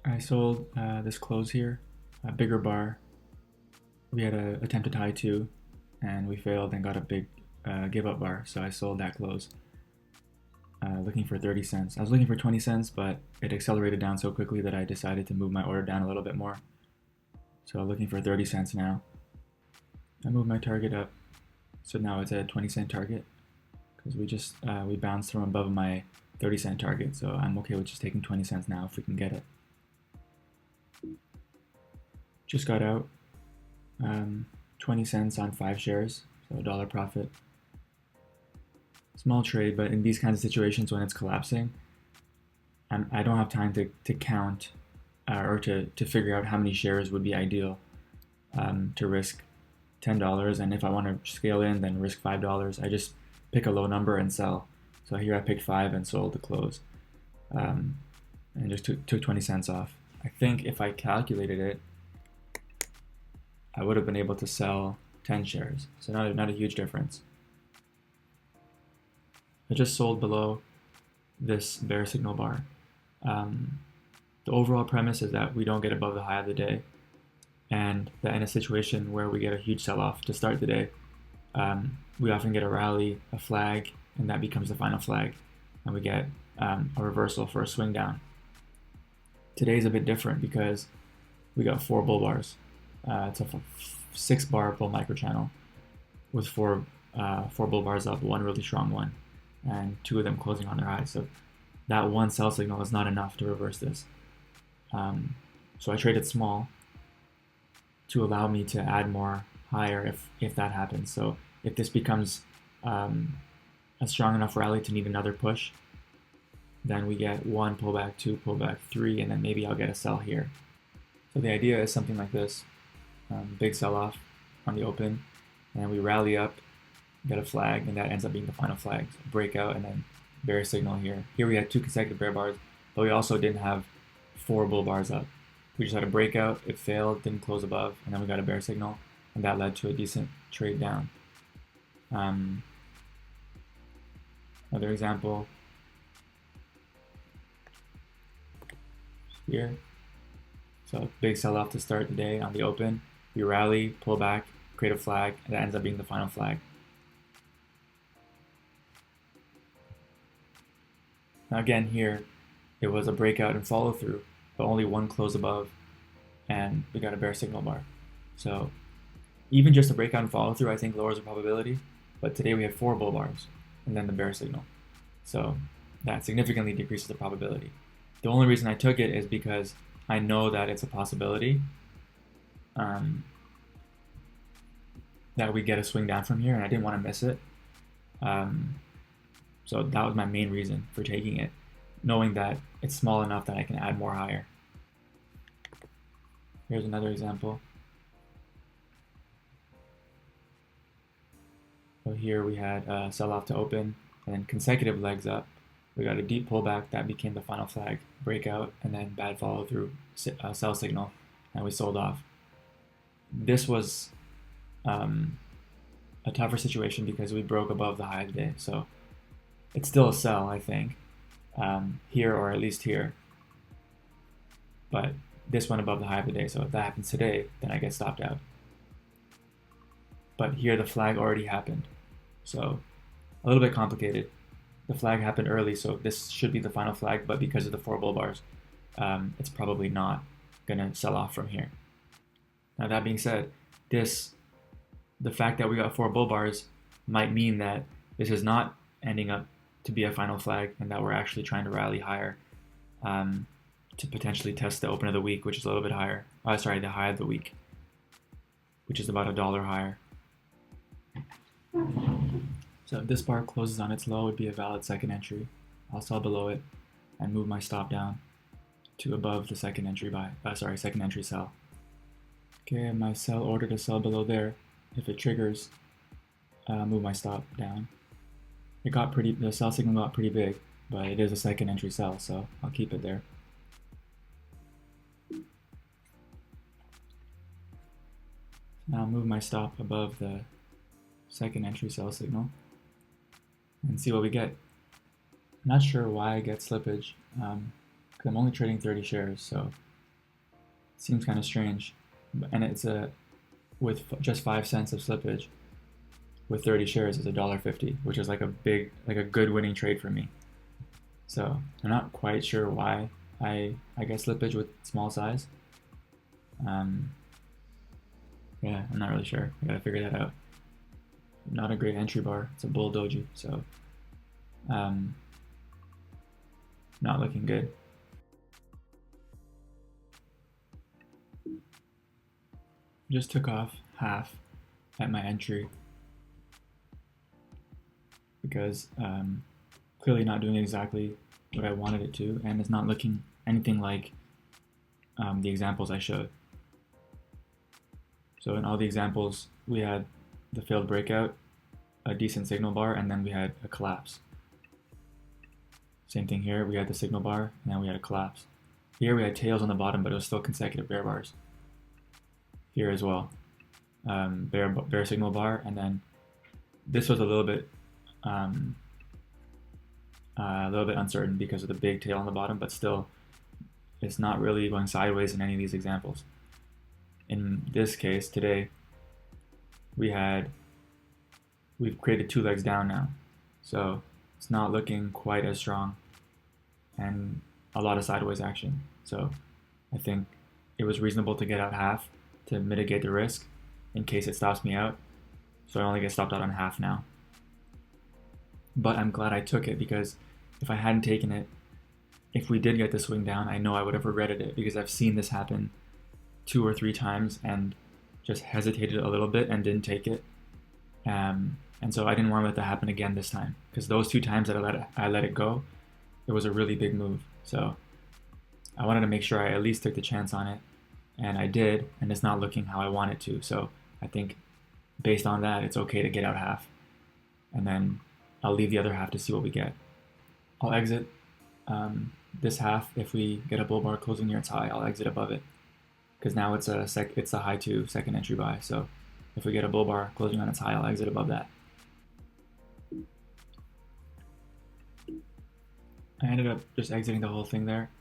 I sold this close here, a bigger bar. We had an attempted high two, and we failed and got a big give up bar. So I sold that close, looking for 30 cents. I was looking for 20 cents, but it accelerated down so quickly that I decided to move my order down a little bit more. So I'm looking for 30 cents now. I moved my target up, so now it's a 20-cent target because we bounced from above my 30-cent target. So I'm okay with just taking 20 cents now if we can get it. Just got out. 20 cents on 5 shares, so a dollar profit. Small trade, but in these kinds of situations when it's collapsing, I don't have time to count or to figure out how many shares would be ideal to risk $10. And if I want to scale in, then risk $5. I just pick a low number and sell. So here I picked 5 and sold the close, and just took 20 cents off. I think if I calculated it, I would have been able to sell 10 shares. So not a huge difference. I just sold below this bear signal bar. The overall premise is that we don't get above the high of the day, and that in a situation where we get a huge sell-off to start the day, we often get a rally, a flag, and that becomes the final flag, and we get a reversal for a swing down. Today's a bit different because we got 4 bull bars. It's a 6-bar bull microchannel with four bull bars up, one really strong one, and 2 of them closing on their highs. So that one sell signal is not enough to reverse this. So I traded small to allow me to add more higher if that happens. So if this becomes a strong enough rally to need another push, then we get 1 pullback, 2 pullback, 3, and then maybe I'll get a sell here. So the idea is something like this. Big sell-off on the open, and then we rally up, get a flag, and that ends up being the final flag. So breakout, and then bear signal here. Here we had 2 consecutive bear bars, but we also didn't have 4 bull bars up. We just had a breakout, it failed, didn't close above, and then we got a bear signal, and that led to a decent trade down. Another example here. So big sell-off to start the day on the open. We rally, pull back, create a flag, and that ends up being the final flag. Now again here, it was a breakout and follow through, but only 1 close above, and we got a bear signal bar. So even just a breakout and follow through, I think lowers the probability, but today we had 4 bull bars, and then the bear signal. So that significantly decreases the probability. The only reason I took it is because I know that it's a possibility that we get a swing down from here, and I didn't want to miss it. So that was my main reason for taking it, knowing that it's small enough that I can add more higher. Here's another example. So here we had a sell-off to open, and then consecutive legs up. We got a deep pullback that became the final flag, breakout, and then bad follow through, sell signal, and we sold off. This was a tougher situation because we broke above the high of the day. So it's still a sell, I think, here or at least here. But this went above the high of the day. So if that happens today, then I get stopped out. But here the flag already happened. So a little bit complicated. The flag happened early, so this should be the final flag, but because of the 4 bull bars, it's probably not gonna sell off from here. Now that being said, the fact that we got 4 bull bars might mean that this is not ending up to be a final flag, and that we're actually trying to rally higher to potentially test the open of the week, which is a little bit higher. The high of the week, which is about $1 higher. So if this bar closes on its low, it would be a valid second entry. I'll sell below it and move my stop down to above the second entry second entry sell. Okay, my sell order to sell below there. If it triggers, move my stop down. The sell signal got pretty big, but it is a second entry sell, so I'll keep it there. Now I'll move my stop above the second entry sell signal and see what we get. I'm not sure why I get slippage, because I'm only trading 30 shares, so Seems kind of strange, and it's a with just 5 cents of slippage with 30 shares is $1.50, which is like a good winning trade for me. So I'm not quite sure why I get slippage with small size. Yeah, I'm not really sure. I gotta figure that out. Not a great entry bar. It's a bull doji, so not looking good. Just took off half at my entry because clearly not doing exactly what I wanted it to, and it's not looking anything like the examples I showed. So in all the examples, we had the failed breakout, a decent signal bar, and then we had a collapse. Same thing here, we had the signal bar, and then we had a collapse. Here we had tails on the bottom, but it was still consecutive bear bars. Here as well, bear signal bar, and then this was a little bit uncertain because of the big tail on the bottom, but still, it's not really going sideways in any of these examples. In this case today, we've created 2 legs down now, so it's not looking quite as strong, and a lot of sideways action. So I think it was reasonable to get out half to mitigate the risk in case it stops me out. So I only get stopped out on half now. But I'm glad I took it, because if I hadn't taken it, if we did get the swing down, I know I would have regretted it, because I've seen this happen 2 or 3 times and just hesitated a little bit and didn't take it. And so I didn't want to let that happen again this time, because those 2 times that I let it go, it was a really big move. So I wanted to make sure I at least took the chance on it, and I did, and it's not looking how I want it to. So I think based on that, it's okay to get out half, and then I'll leave the other half to see what we get. I'll exit this half. If we get a bull bar closing near its high, I'll exit above it, because now it's a high 2 second entry buy. So if we get a bull bar closing on its high, I'll exit above that. I ended up just exiting the whole thing there.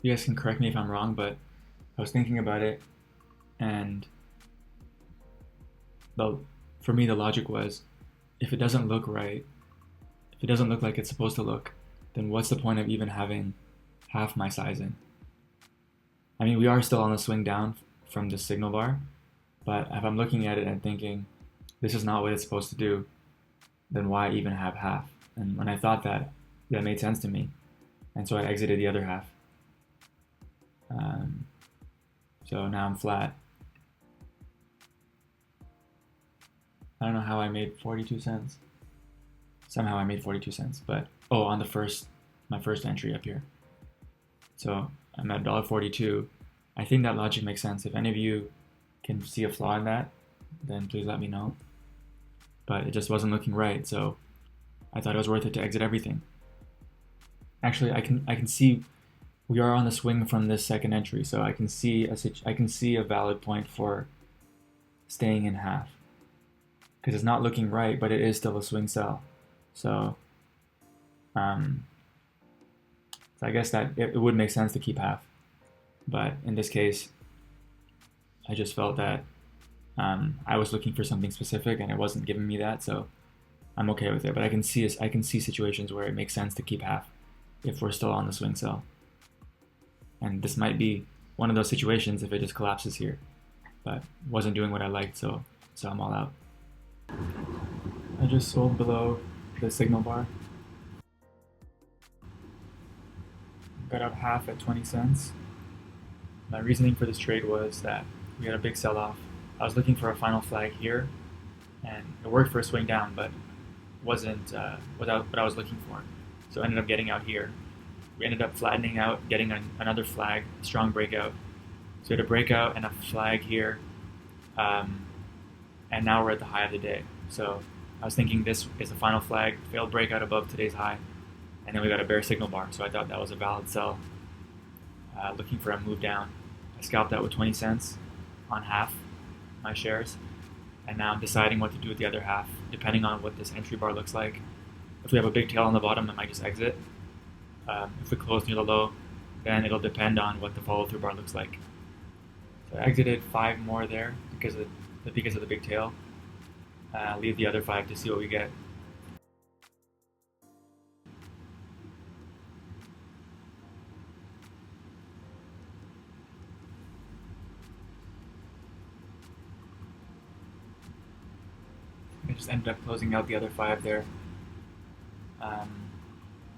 You guys can correct me if I'm wrong, but I was thinking about it, and for me the logic was, if it doesn't look right, if it doesn't look like it's supposed to look, then what's the point of even having half my size in? I mean, we are still on the swing down from the signal bar, but if I'm looking at it and thinking, this is not what it's supposed to do, then why even have half? And when I thought that, that made sense to me. And so I exited the other half. So now I'm flat. I don't know how I made 42 cents. Somehow I made 42 cents, but on my first entry up here. So I'm at $1.42. I think that logic makes sense. If any of you can see a flaw in that, then please let me know. But it just wasn't looking right, so I thought it was worth it to exit everything. Actually, I can see we are on the swing from this second entry, so I can see a valid point for staying in half, because it's not looking right, but it is still a swing sell. So, I guess that it would make sense to keep half, but in this case, I just felt that I was looking for something specific and it wasn't giving me that, so I'm okay with it. But I can see situations where it makes sense to keep half if we're still on the swing sell. And this might be one of those situations if it just collapses here, but wasn't doing what I liked, so I'm all out. I just sold below the signal bar. Got out half at 20 cents. My reasoning for this trade was that we had a big sell-off. I was looking for a final flag here, and it worked for a swing down, but wasn't what I was looking for. So I ended up getting out here. We ended up flattening out, getting another flag, strong breakout. So we had a breakout and a flag here, and now we're at the high of the day. So I was thinking this is a final flag, failed breakout above today's high, and then we got a bear signal bar. So I thought that was a valid sell. Looking for a move down. I scalped that with 20 cents on half my shares, and now I'm deciding what to do with the other half, depending on what this entry bar looks like. If we have a big tail on the bottom, I might just exit. If we close near the low, then it'll depend on what the follow through bar looks like. So I exited 5 more there because of the big tail. Leave the other 5 to see what we get. I just ended up closing out the other 5 there. Um,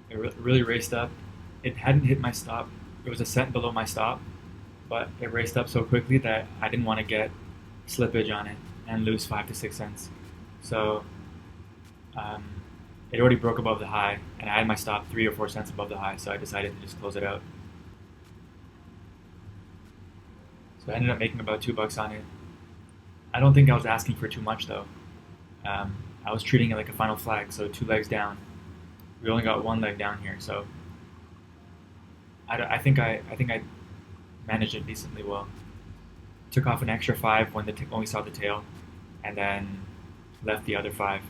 it really raced up. It hadn't hit my stop. It was a cent below my stop, but it raced up so quickly that I didn't want to get slippage on it and lose 5 to 6 cents. So um, it already broke above the high, and I had my stop 3 or 4 cents above the high, so I decided to just close it out. So I ended up making about $2 on it. I don't think I was asking for too much though. I was treating it like a final flag, so 2 legs down. We only got 1 leg down here, so I think I managed it decently well. Took off an extra 5 when we saw the tail, and then left the other 5.